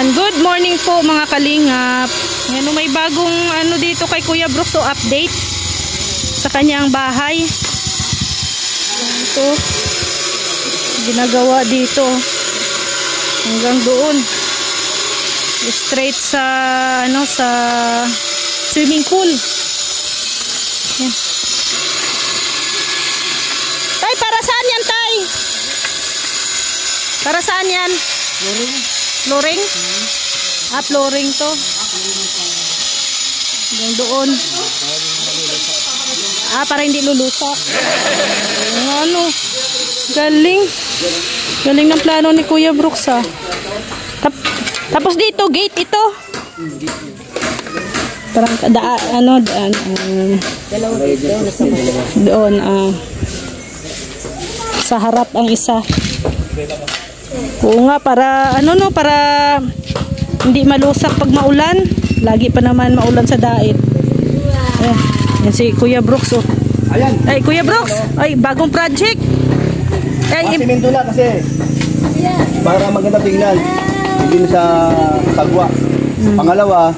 Ayan, good morning po mga kalingap. Ayan, may bagong ano dito kay Kuya Brooks, so update sa kanyang bahay. Ito, ginagawa dito hanggang doon, straight sa ano, sa swimming pool. Ayan. Tay, para saan yan, Tay? Para saan yan? Flooring? Flooring to. Yung doon. Para hindi lulusak. Ano? Galing. Galing ng plano ni Kuya Brooks, ha. Tapos dito, gate ito. Parang daan. Doon, sa harap ang isa. Oo nga, para ano no, para hindi malusak pag maulan. Lagi pa naman maulan sa dait. Yan si Kuya Brooks, oh. Ayan. Ay, Kuya Brooks, ay bagong project. Ay, simento na kasi para maganda tingnan. Hindi na sa sagwa. Pangalawa,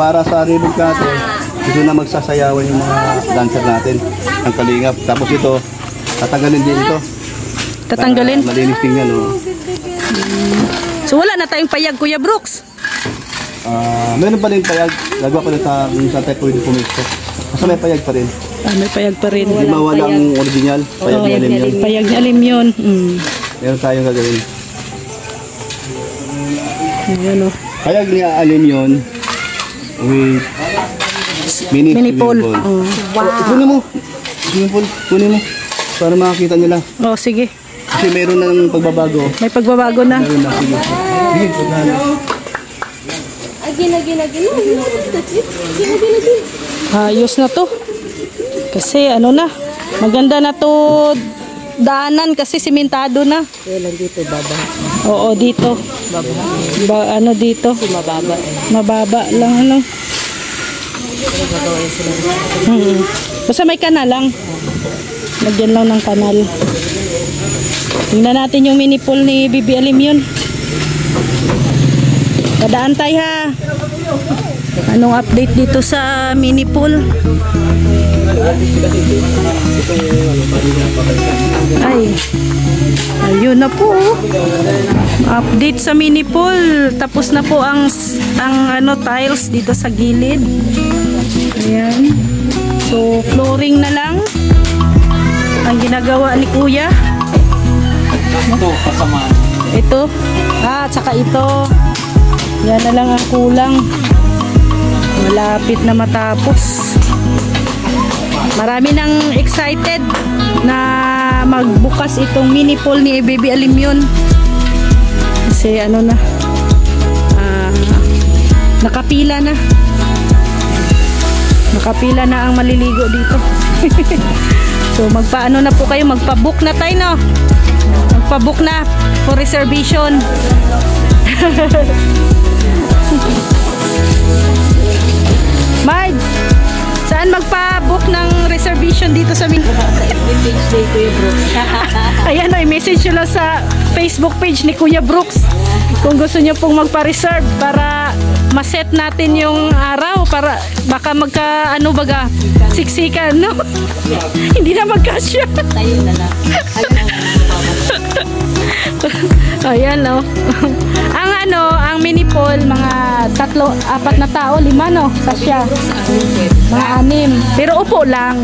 para sa ribbon cutting, ito na magsasayawan yung mga dancer natin ang kalingap. Tapos ito, tatanggalin din ito. Tatanggalin? Malinis tingnan, oh. So wala na tayong payag, Kuya Brooks? Meron pa rin payag. Nagawa ko na sa tayo pwede pumisto. Kasi may payag pa rin. May payag pa rin. Hindi mawalang original. Payag ni alim yun. Payag ni alim yun. Meron tayong gagawin. Ayan, oh. Payag ni alim yun with mini pool. Wow. Kunin mo. Swimming pool. Kunin mo. Para makakita nila. Oh, sige. Kasi meron ng pagbabago. May pagbabago na. Meron na. Sige. Ayos na to. Kasi ano na, maganda na to daanan kasi simentado na. Kailan dito baba? Oo, dito. Baba. Ano dito? Mababa Mababa lang ano. Basta may kanal lang. Lagyan lang ng kanal. Tingnan natin yung mini pool ni Bibi Alim yun. Padaan tayo, ha. Anong update dito sa mini pool? Ay, ayun na po. Update sa mini pool. Tapos na po ang ano, tiles dito sa gilid. Ayan. So flooring na lang ang ginagawa ni Kuya. Ito, kasama. Ito. Tsaka ito. Yan na lang ang kulang. Malapit na matapos. Marami nang excited na magbukas itong mini pool ni Baby Alim yun. Kasi ano na, nakapila na. Nakapila na ang maliligo dito. So magpaano na po kayo, magpa-book na tayo, no? Magpa-book na for reservation. Marge, saan magpa-book ng reservation dito sa mini? Vintage Day Kuya Brooks. Ayan, i-message nyo lang sa Facebook page ni Kuya Brooks kung gusto nyo pong magpa-reserve para maset natin yung araw, para baka magka ano baga siksikan, no? Hindi na magkasya. Tayo na lang. Ayan, no? Ang mini pool, mga 3-4 na tao, 5, no? Kasya. Mga 6. Pero upo lang.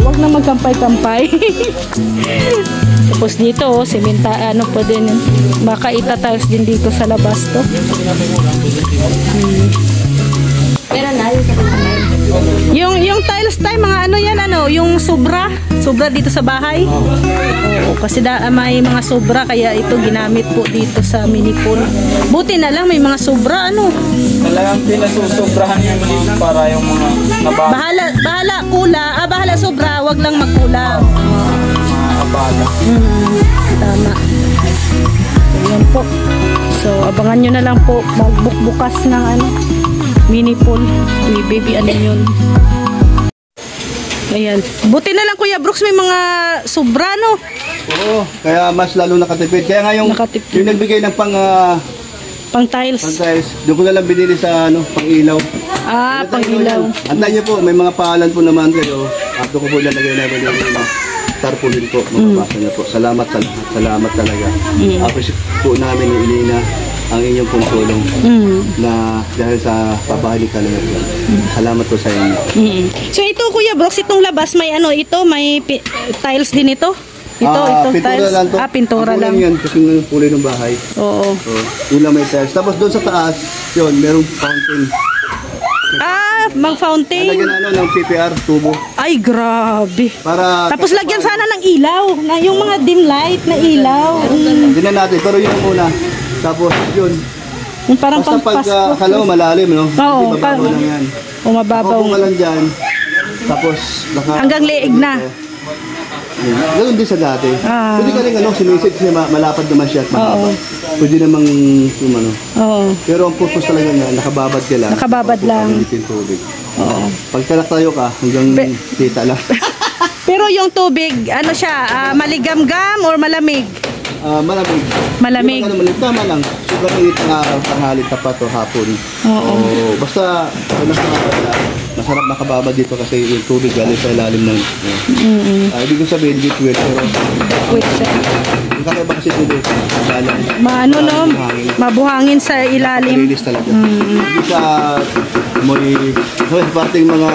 Huwag na magkampay-kampay. Tapos dito, sementa, ano po din, baka itatiles din dito sa labas to. Pero na Yung tiles tayo, mga ano yan, yung sobra dito sa bahay. Oo, kasi may mga sobra, kaya ito ginamit po dito sa mini pool. Buti na lang may mga sobra, Talagang pinasusobrahan yung dito para yung mga nababa. Bahala sobra, wag lang magkulang. Mga abala. Tama. Ayan po. So, abangan nyo na lang po magbukbukas ng mini pool ni Baby Alim yun. Ayan. Buti na lang Kuya Brooks may mga sobra, no? Oo, kaya mas lalo nakatipid. Kaya nga yung nagbigay ng Pang tiles. Pang-tiles. Doon ko na lang binili sa pang-ilaw. Ah, pang ilaw. Antayin niyo po, may mga pangalan po naman kayo. At doon ko po nalagay na yung tarpaulin po. Mababasa niyo po. Salamat talaga. Appreciate po namin ni Elena ang inyong pong tulong na dahil sa pabahay ni Kalingap. Salamat po sa inyo. So ito Kuya Brooks, itong labas may may tiles din ito. Ito pintura tiles. lang to. Pintura lang. Yan kasi yung kulay ng bahay. Oo. Yun lang may tiles. Tapos doon sa taas, yun, merong fountain. Mang fountain. Nalagyan ng CPR, tubo. Ay, grabe. Para Tapos lagyan sana ng ilaw, yung mga dim light na ilaw. Hindi na natin, pero yun muna. Tapos yun. Yung parang Basta pag pang-Pasko. akala mo malalim, no? Oo, Hindi, mababaw lang yan. O mababaw. Mababaw lang dyan. Tapos Hanggang leeg na. Ganun din sa dati. Ah. Pwede ka rin sinisid kasi malapad naman siya at mahaba. Pwede namang Oo. Pero ang purpose talaga na nakababad ka lang. Nakababad lang. Pag tubig. Oo. Pag tayo ka, hanggang kita lang. Pero yung tubig, ano siya, maligamgam or malamig? Malamig. Malamig. Yung malamig, tama lang. Sobrang init ng araw, tanghali, tapat o hapon. Oo. Basta, masarap nakababad dito kasi yung tubig galing sa ilalim ng... Ibig ko sabihin, di wet, pero... Wait siya. Yung kakaiba kasi tubig, galing. Mabuhangin sa ilalim. Malinis talaga. Hindi sa... May parting mga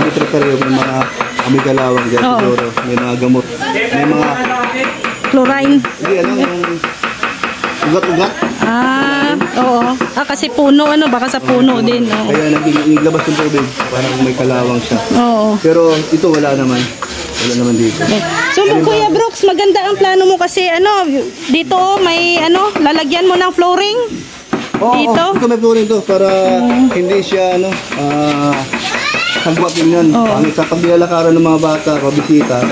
mitrataryo, may mga amigalawang dyan, siguro. May mga gamot. May mga... Chlorine. Hindi, yung... Ugat-ugat. Oo. Kasi puno, baka sa puno din. Oo. Kaya naglabas yung tubig, parang may kalawang siya. Oo. Pero ito wala naman. Wala naman dito. So, Kuya Brooks, maganda ang plano mo kasi dito may lalagyan mo ng flooring. Dito. Ito may flooring to para hindi siya sagwa tingnan. Pangit sa paglalakaran ng mga bata, pabisita.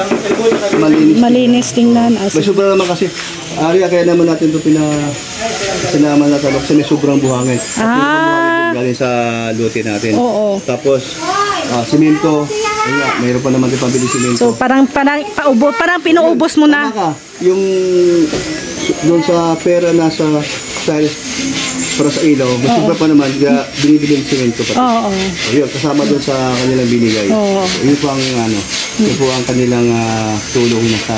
Malinis tingnan. May sobra naman kasi. Kaya naman natin ito sinama na talok kasi may sobrang buhangin. Galing sa lote natin. Oo. Tapos, simento. Mayroon pa naman din pambili simento. So, parang pinuubos mo na. Yung doon sa pera nasa tiles para sa ilaw, mas sobra pa naman, kaya binibili yung simento pa. Oo. Yun, kasama doon sa kanilang binigay. Yun po ang yun po ang kanilang tulong na sa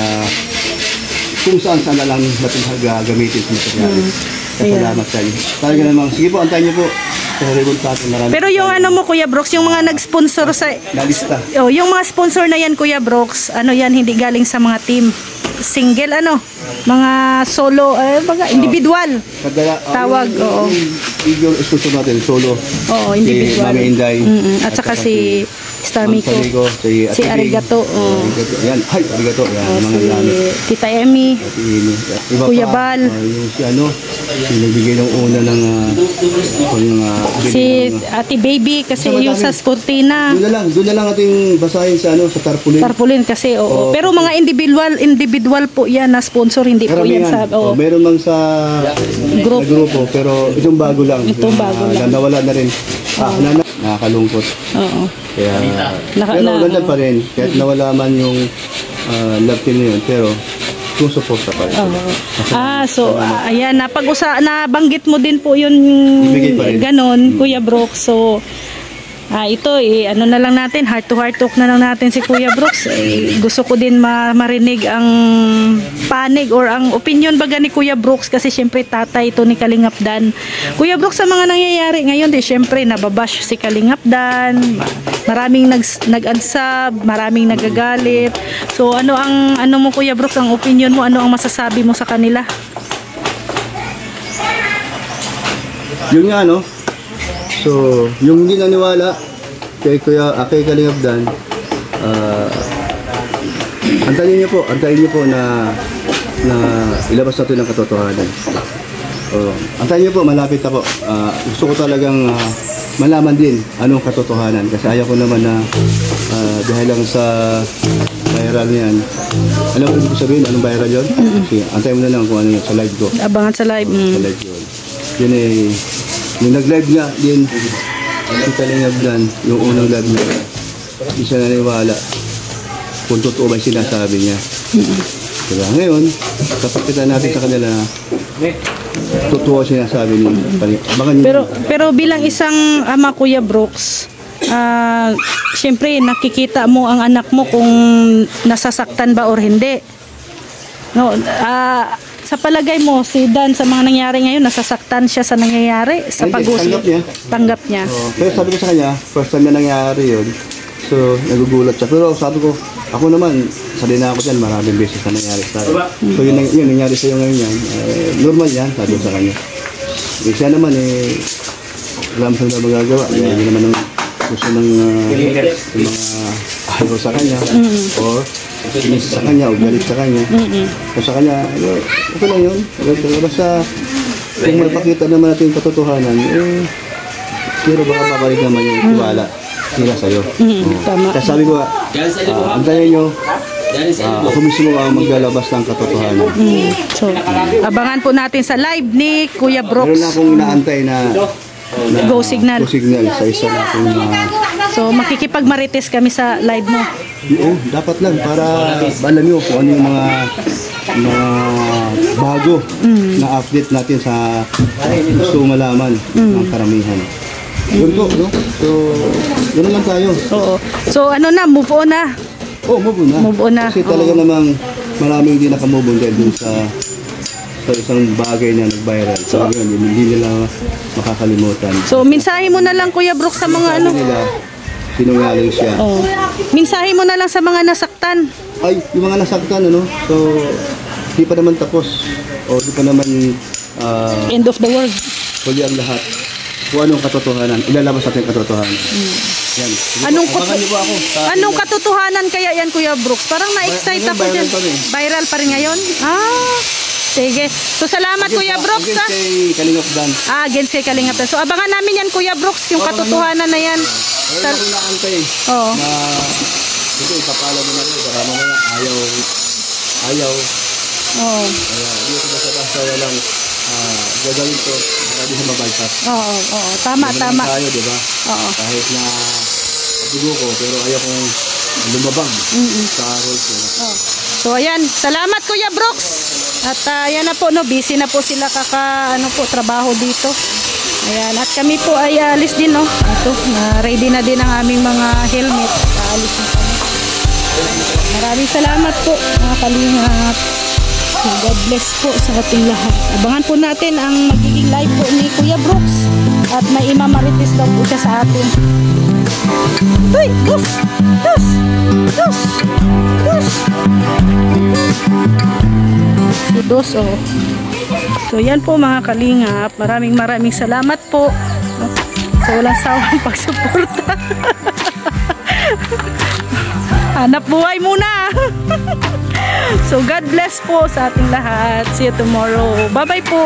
kung saan na lang natin gagamitin sa materialis. Salamat sa inyo. Talaga namang, sige po, antayin niyo po. Pero yung mo Kuya Brooks, yung mga nag-sponsor sa... Nalista. Yung mga sponsor na yan Kuya Brooks, yan hindi galing sa mga team. Single mga solo, mga individual. Tawag, oo. Yung sponsor natin, solo. Oo, individual. Si Mami Inday. At saka si Starmico. Si Arigato. Yan, Arigato. Yan, Tita Emmy. Kuya Bal. Yung nagbigay ng una ng si Ate Baby kasi yung sa Scortina. Doon na lang ating basahin sa tarpaulin. Tarpaulin kasi pero mga individual po yan na sponsor, hindi po yan sa meron mang sa grupo pero itong bago lang. Nawala na rin. Nakakalungkot. Oo. Kaya pero ganda pa rin kahit nawala man yung love team na yun, pero yung support pa rin. So ayan, nabanggit mo din po yun ganon Kuya Brooks. So ito na lang natin, heart to heart talk na lang natin si Kuya Brooks. Gusto ko din marinig ang panig or ang opinion baga ni Kuya Brooks kasi syempre tatay ito ni Kalingap Dan. Kuya Brooks, sa mga nangyayari ngayon syempre nababash si Kalingap Dan, maraming nag-unsub, maraming nagagalit. So ano mo Kuya Brooks, ang opinion mo, ano ang masasabi mo sa kanila? Yun nga so, yung hindi naniwala kay Kalingap Dan, antayin niyo po na ilabas natin ang katotohanan. Antayin niyo po, malapit na po. Gusto ko talagang malaman din anong katotohanan kasi ayaw ko naman na dahil lang sa viral niyan. Alam mo ibig sabihin anong viral yun? Antayin mo na lang kung ano yun sa live ko. Abangan sa live. Sa live yun. Yun yung nag-live nga din si Kalingap Dan, yung unang live niya, hindi siya naniwala kung totoo ba sinasabi niya. Kaya ngayon, kapag kita natin sa kanila totoo sinasabi ni baka Pero bilang isang ama, Kuya Brooks, syempre nakikita mo ang anak mo kung nasasaktan ba or hindi. No, sa palagay mo, si Dan sa mga nangyari ngayon, nasasaktan siya sa nangyayari sa pag-usap? Tanggap niya. Pero sabi ko sa kanya, first time na nangyari yun. So, nagugulat siya. Pero sabi ko, ako naman, sanay na ako dyan, maraming beses na nangyari sa akin. So, yun nangyari sa'yo ngayon yan. Normal yan, sabi ko sa kanya. Siya naman, alam sa na magagawa. Hindi naman ang gusto ng mga ayaw sa kanya. Or, sinis sa kanya o galit sa kanya. O sa kanya, okay lang yun. Basta, kung mapakita naman natin yung katotohanan, pero baka babalik naman yung tiwala nila sa'yo. Tama. Kaya sabi ko, antayin nyo, ako mismo ang maglalabas ng katotohanan. So, abangan po natin sa live ni Kuya Brooks. Meron na akong inaantay na Go Signal. Go Signal sa isa na akong So, makikipagmarites kami sa live mo. Oo, dapat lang para alam nyo kung ano yung mga bago na update natin sa gusto malaman ng karamihan. Yun po, no? So, gano'n lang tayo. Oo. So, ano na, move on na. Oh, move on na. Move on na. Kasi talaga namang maraming hindi nakamove on dahil dun sa isang bagay na nag-viral. So, hindi nila makakalimutan. So, mensahe mo na lang, Kuya Brooks, sa mga ano. Nila, sinungaling siya. Oh. Mensahe mo na lang sa mga nasaktan. Ay, yung mga nasaktan, ano? So, di pa naman tapos. O, di pa naman End of the world. huli ang lahat. Kung anong katotohanan, ilalabas natin yung katotohanan. Yan. Abangan niyo po ako. Anong katotohanan kaya yan, Kuya Brooks? Parang na-excite ako dyan. Viral pa rin ngayon? Sige. So, salamat, Kuya Brooks. Against kay Kalingap Dan. Against kay Kalingap Dan. So, abangan namin yan, Kuya Brooks, yung katotohanan na yan. Meron akong naantay Oo. na ito, ipapala mo na rin. Baka mamaya ayaw. Oo. Kaya, hindi ko basta-basta walang gagawin to. Para di sa mabaltas. Oo. Tama. Tayo, di ba? Oo. Kahit na dugo ko, pero ayaw kong lumabang sa roles ko. So, ayan. Salamat, Kuya Brooks. At ayan na po, no, busy na po sila trabaho dito. Ayan, at kami po ay alis din, no. Ito, ready na din ang aming mga helmet. Aalis na kami. Maraming salamat po, mga kalingap. God bless po sa ating lahat. Abangan po natin ang magiging live po ni Kuya Brooks. At may imamarites daw po siya sa atin. Uy! Dos! Dos, oh. So, yan po mga kalingap. Maraming salamat po. So, walang sawang pagsuporta. Hanap buhay muna. So, God bless po sa ating lahat. See you tomorrow. Bye-bye po.